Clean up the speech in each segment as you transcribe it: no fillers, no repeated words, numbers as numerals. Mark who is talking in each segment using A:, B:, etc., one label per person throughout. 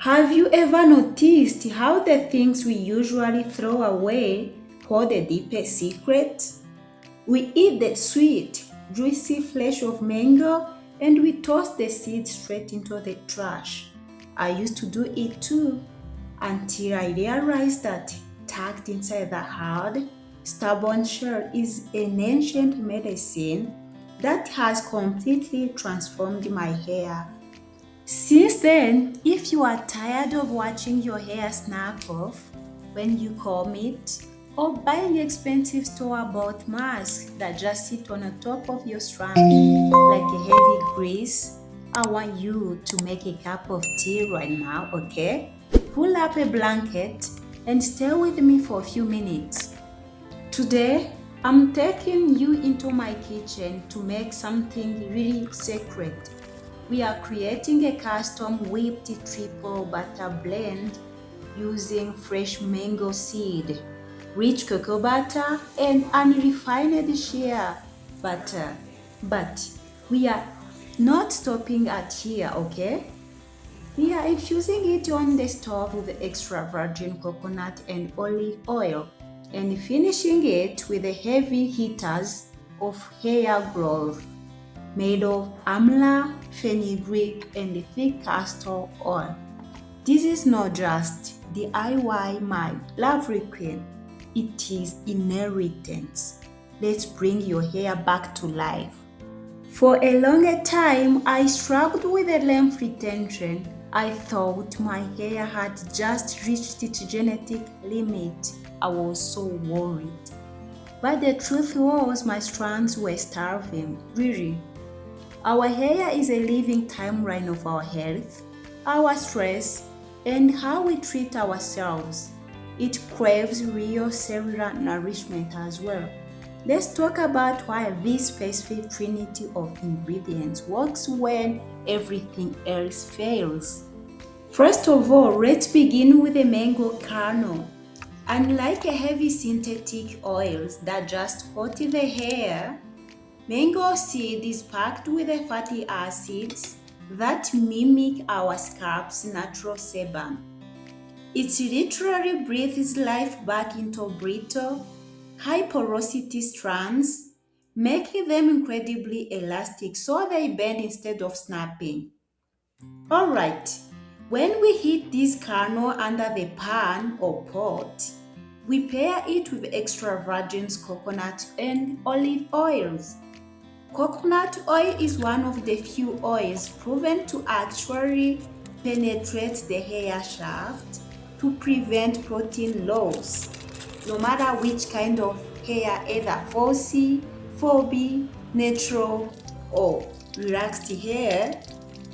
A: Have you ever noticed how the things we usually throw away hold the deepest secret? We eat the sweet, juicy flesh of mango and we toss the seeds straight into the trash. I used to do it too until I realized that tucked inside the hard, stubborn shell is an ancient medicine that has completely transformed my hair. Since then, if you are tired of watching your hair snap off when you comb it, or buying expensive store-bought masks that just sit on the top of your strand like a heavy grease, I want you to make a cup of tea right now, okay? Pull up a blanket and stay with me for a few minutes. Today, I'm taking you into my kitchen to make something really sacred. We are creating a custom whipped triple butter blend using fresh mango seed, rich cocoa butter, and unrefined shea butter. But we are not stopping at here, okay? We are infusing it on the stove with extra virgin coconut and olive oil and finishing it with the heavy hitters of hair growth made of Amla, Fenugreek, and thick castor oil. This is not just DIY my lovely queen, it is inheritance. Let's bring your hair back to life. For a longer time, I struggled with a length retention. I thought my hair had just reached its genetic limit. I was so worried. But the truth was, my strands were starving, really. Our hair is a living timeline of our health, our stress, and how we treat ourselves. It craves real cellular nourishment as well. Let's talk about why this specific trinity of ingredients works when everything else fails. First of all, let's begin with the mango kernel. Unlike a heavy synthetic oils that just coat the hair, mango seed is packed with the fatty acids that mimic our scalp's natural sebum. It literally breathes life back into brittle, high porosity strands, making them incredibly elastic so they bend instead of snapping. Alright, when we heat this kernel under the pan or pot, we pair it with extra virgin coconut and olive oils. Coconut oil is one of the few oils proven to actually penetrate the hair shaft to prevent protein loss, no matter which kind of hair, either 4C, 4B, natural, or relaxed hair.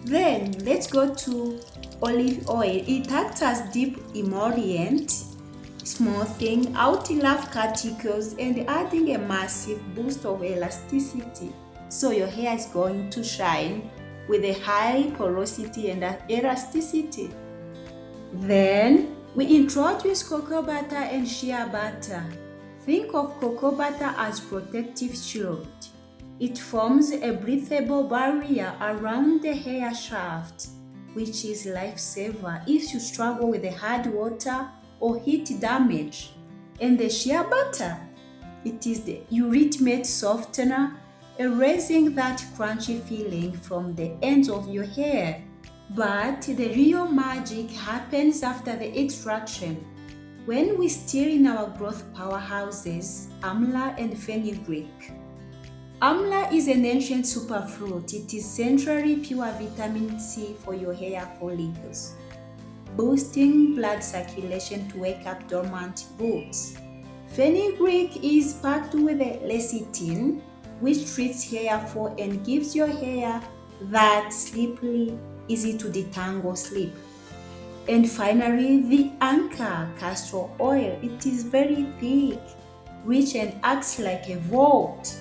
A: Then let's go to olive oil. It acts as deep emollient, smoothing out rough cuticles and adding a massive boost of elasticity. So your hair is going to shine with a high porosity and elasticity. Then we introduce cocoa butter and shea butter. Think of cocoa butter as protective shield. It forms a breathable barrier around the hair shaft, which is lifesaver if you struggle with the hard water or heat damage. And the shea butter, it is the ultimate softener, erasing that crunchy feeling from the ends of your hair. But the real magic happens after the extraction, when we stir in our growth powerhouses, Amla and Fenugreek. Amla is an ancient superfruit. It is centrally pure vitamin C for your hair follicles, boosting blood circulation to wake up dormant roots. Fenugreek is packed with lecithin, which treats hair fall and gives your hair that slippery, easy to detangle sleep. And finally, the anchor castor oil. It is very thick, rich, and acts like a vault.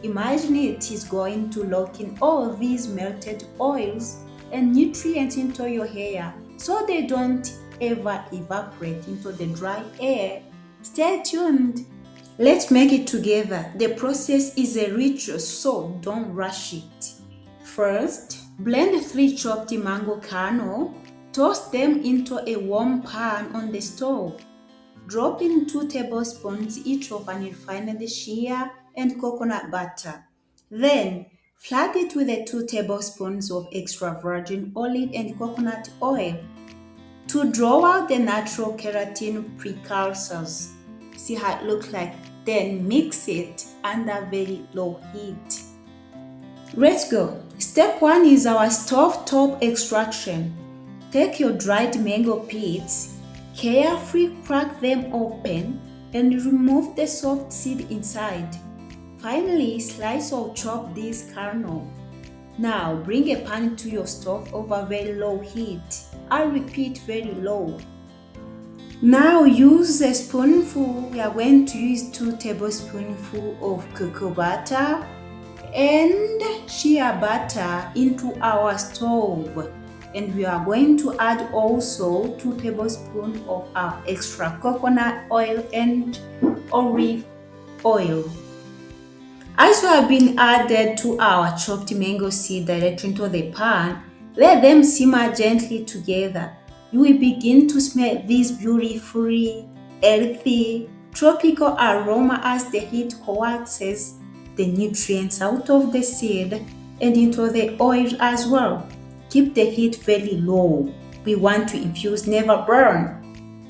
A: Imagine it is going to lock in all these melted oils and nutrients into your hair so they don't ever evaporate into the dry air. Stay tuned. Let's make it together. The process is a ritual, so don't rush it. First, blend 3 chopped mango kernel, Toss them into a warm pan on the stove. Drop in 2 tablespoons each of unrefined shea and coconut butter. Then, flood it with the 2 tablespoons of extra virgin olive and coconut oil to draw out the natural keratin precursors. See how it looks like? Then mix it under very low heat. Let's go. Step 1 is our stovetop extraction. Take your dried mango pits, carefully crack them open and remove the soft seed inside. Finally, slice or chop this kernel. Now bring a pan to your stove over very low heat. I repeat, very low. Now use a spoonful. We are going to use 2 tablespoonfuls of cocoa butter and shea butter into our stove. And we are going to add also 2 tablespoons of our extra coconut oil and olive oil. As you have been added to our chopped mango seed directly into the pan, let them simmer gently together. You will begin to smell this beautifully earthy, tropical aroma as the heat coaxes the nutrients out of the seed and into the oil as well. Keep the heat very low. We want to infuse, never burn.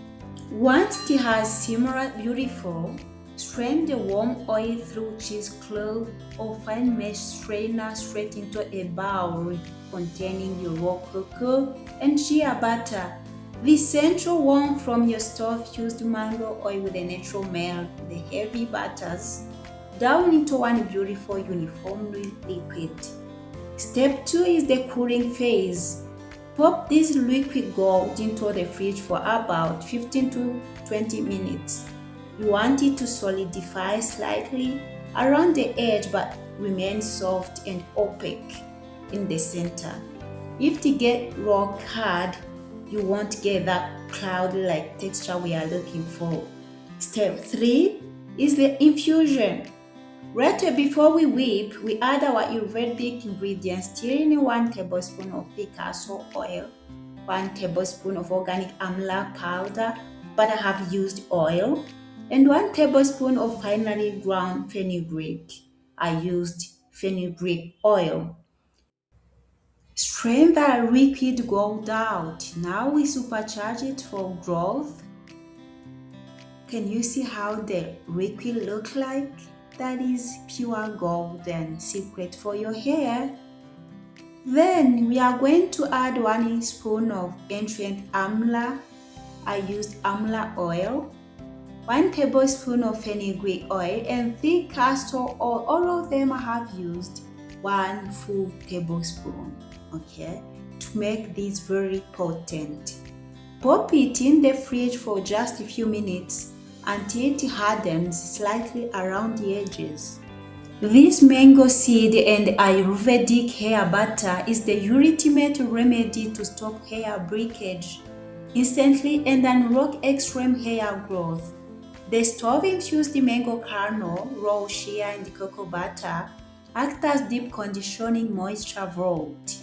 A: Once it has simmered beautiful, strain the warm oil through cheesecloth or fine mesh strainer straight into a bowl containing your raw cocoa and shea butter. The essential one from your stove-used mango oil with a natural melt, the heavy butters, down into one beautiful uniformly liquid. Step 2 is the cooling phase. Pop this liquid gold into the fridge for about 15 to 20 minutes. You want it to solidify slightly around the edge but remain soft and opaque in the center. If it gets rock hard, you won't get that cloudy-like texture we are looking for. Step 3 is the infusion. Right before we whip, we add our Ayurvedic ingredients, stirring in 1 tablespoon of thick castor oil, 1 tablespoon of organic Amla powder, but I have used oil, and 1 tablespoon of finely ground fenugreek. I used fenugreek oil. Strain the liquid gold out. Now we supercharge it for growth. Can you see how the liquid looks like? That is pure gold and secret for your hair. Then we are going to add 1 spoon of ancient Amla. I used Amla oil, 1 tablespoon of fenugreek oil and thick castor oil. All of them I have used 1 full tablespoon, okay, to make this very potent. Pop it in the fridge for just a few minutes until it hardens slightly around the edges. This mango seed and Ayurvedic hair butter is the ultimate remedy to stop hair breakage instantly and unlock extreme hair growth. The stove-infused mango kernel, raw shea and cocoa butter act as deep conditioning moisture vault,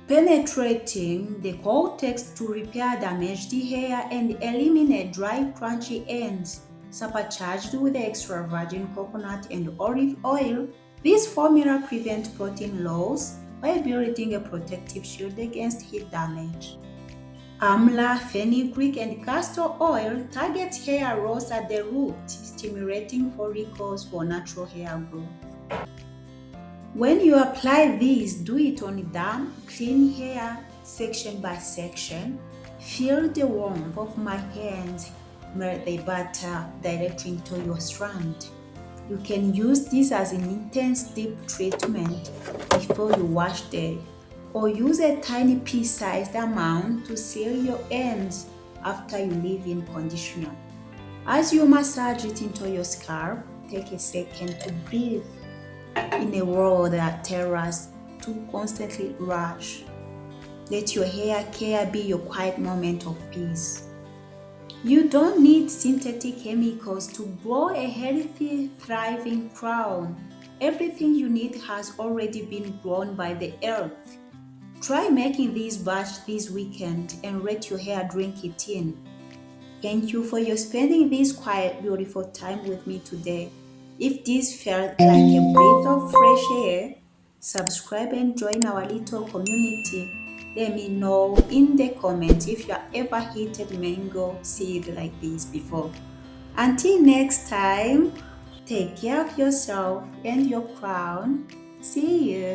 A: penetrating the cortex to repair damaged hair and eliminate dry, crunchy ends. Supercharged with extra virgin coconut and olive oil, this formula prevents protein loss by building a protective shield against heat damage. Amla, fenugreek, and castor oil target hair loss at the root, stimulating follicles for natural hair growth. When you apply this, do it on damp, clean hair, section by section. Feel the warmth of my hands melt the butter directly into your strand. You can use this as an intense deep treatment before you wash them, or use a tiny pea-sized amount to seal your ends after you leave in conditioner. As you massage it into your scalp, take a second to breathe in a world that tells us to constantly rush. Let your hair care be your quiet moment of peace. You don't need synthetic chemicals to grow a healthy, thriving crown. Everything you need has already been grown by the earth. Try making this batch this weekend and let your hair drink it in. Thank you for your spending this quiet, beautiful time with me today. If this felt like a breath of fresh air, subscribe and join our little community. Let me know in the comments if you have ever heated mango seed like this before. Until next time, take care of yourself and your crown. See you.